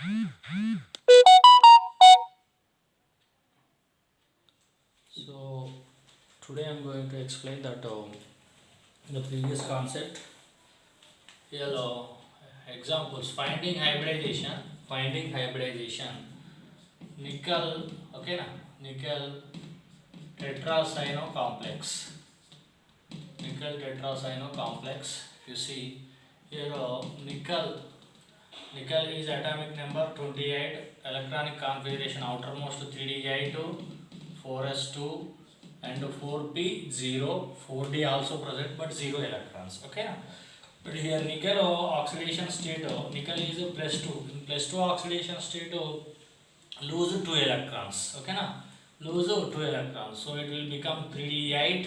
So today I'm going to explain that the previous concept. Here examples: finding hybridization, nickel, okay na, nickel tetracyano complex, nickel tetracyano complex. If you see here, nickel is atomic number 28, electronic configuration outermost 3d8, 4s2 and 4p0, 4d also present but 0 electrons. Okay. But here nickel oxidation state, nickel is a plus 2. In plus 2 oxidation state, lose 2 electrons. Okay na? Lose 2 electrons. So it will become 3d8,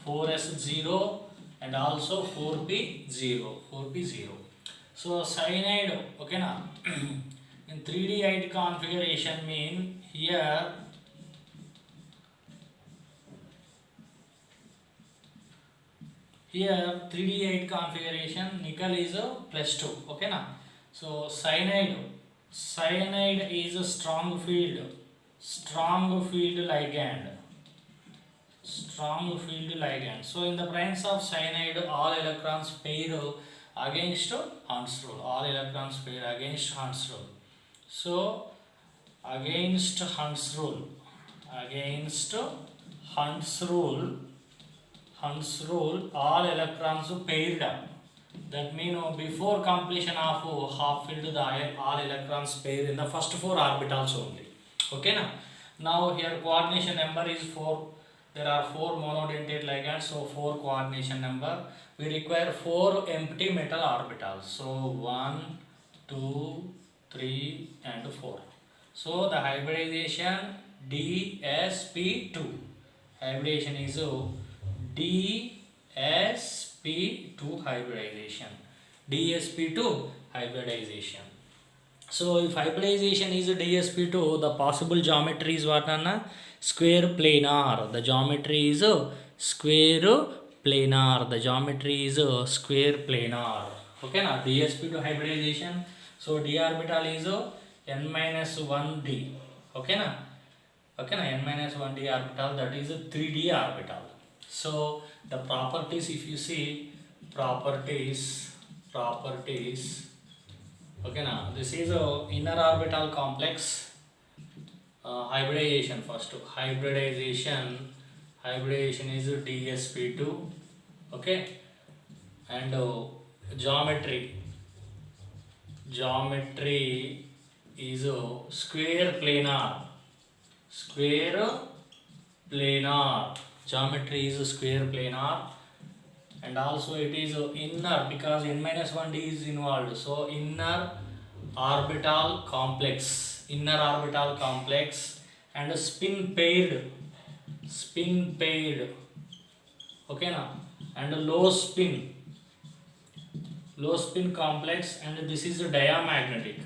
4s0 and also 4p0. 4p0. So cyanide, okay na? In 3d8 configuration mean here 3d8 configuration nickel is a plus 2, okay na. So cyanide is a strong field ligand, so in the presence of cyanide all electrons pair against Hund's rule, so against Hund's rule, all electrons paired up. That means before completion of half filled, all electrons pair in the first 4 orbitals only. Okay na? Now here coordination number is 4. There are 4 monodentate ligands, so 4 coordination number. We require 4 empty metal orbitals. So 1, 2, 3 and 4. So the hybridization DsP2. Hybridization is DsP2 hybridization. DsP2 hybridization. So if hybridization is DsP2, the possible geometry is what, Anna? Square planar. The geometry is square planar. Okay na? DsP2 hybridization. So d orbital is n minus 1d. Okay na? N minus 1d orbital, that is a 3d orbital. So the properties, if you see properties, okay now this is a inner orbital complex. Hybridization first. Hybridization is DsP2. Okay, and geometry is square planar. Geometry is square planar, and also it is inner, because n minus 1d is involved, so inner orbital complex, and spin paired, okay na, and low spin complex, and this is a diamagnetic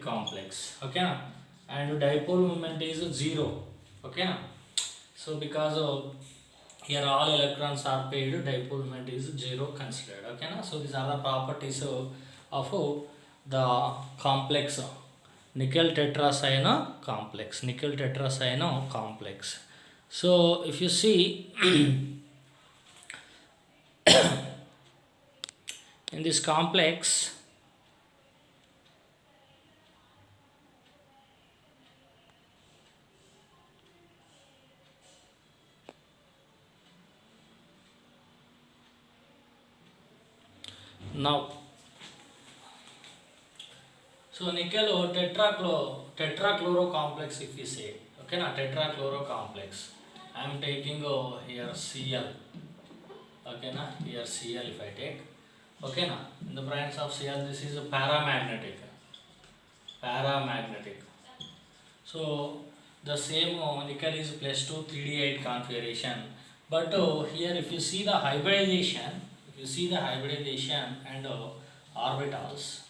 complex, okay na, and dipole moment is 0, okay na. So because of here all electrons are paired, dipole moment is 0 considered, okay na. So these are the properties of the complex nickel tetracyano complex. So if you see in this complex, now, so nickel tetrachloro complex, if you say, okay na, tetrachloro complex, I am taking here Cl, okay na, here Cl if I take, okay na, in the presence of Cl this is a paramagnetic. So the same nickel is plus 2 3d8 configuration, but here if you see the hybridization, and orbitals,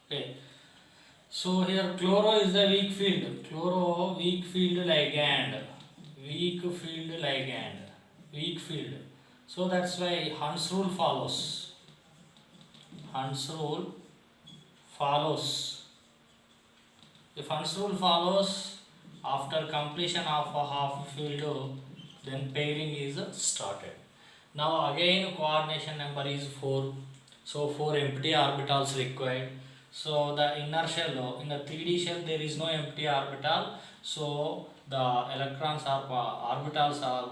okay, so here chloro is the weak field ligand, weak field ligand, weak field. So that's why Hund's rule follows. Hund's rule follows. If Hund's rule follows, after completion of a half field, then pairing is started. Now again coordination number is 4. So 4 empty orbitals required. So the inner shell, in the 3D shell there is no empty orbital. So the electrons are orbitals are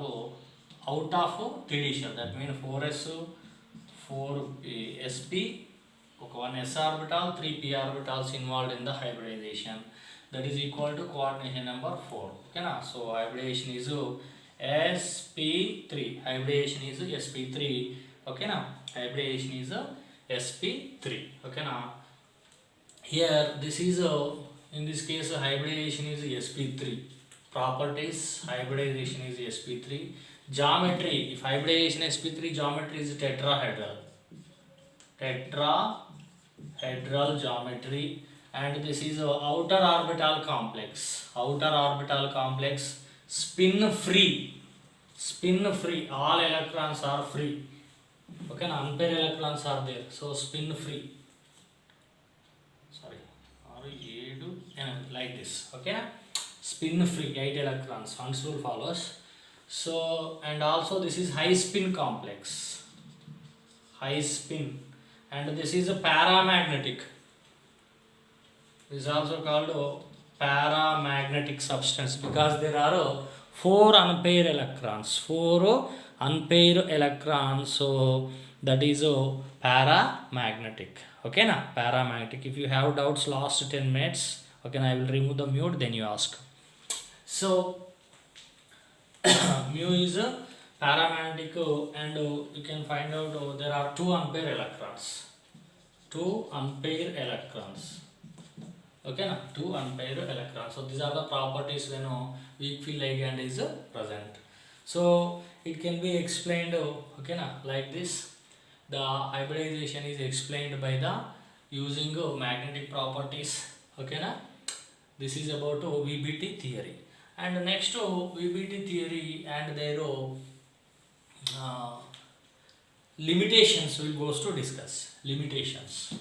out of 3D shell. That means 4s, 4sp, one s orbital, 3p orbitals involved in the hybridization. That is equal to coordination number 4. Okay na? So hybridization is sp3. Hybridization is sp3. Okay na? Hybridization is sp3. Okay na? Here this is in this case hybridization is sp3. Properties, hybridization is sp3. Geometry, if hybridization sp3, geometry is tetrahedral. Tetrahedral geometry. And this is outer orbital complex. Outer orbital complex, spin free. Spin free. All electrons are free. Okay, unpaired electrons are there. So spin free. Sorry, like this. Okay, spin free. 8 electrons. Hund's rule follows. So and also this is high spin complex. High spin. And this is a paramagnetic. This is also called paramagnetic substance because there are 4 unpaired electrons. 4 unpaired electrons. So that is paramagnetic. Okay na? Paramagnetic. If you have doubts last 10 minutes, okay, I will remove the mute, then you ask. So mu is paramagnetic and you can find out there are 2 unpaired electrons. 2 unpaired electrons. Okay na? 2 unpaired electrons. So these are the properties when weak field ligand is present. So it can be explained okay na, like this. The hybridization is explained by the using magnetic properties. Okay na? This is about VBT theory. And next VBT theory and their limitations will goes to discuss. Limitations.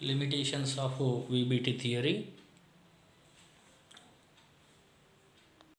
Limitations of VBT theory.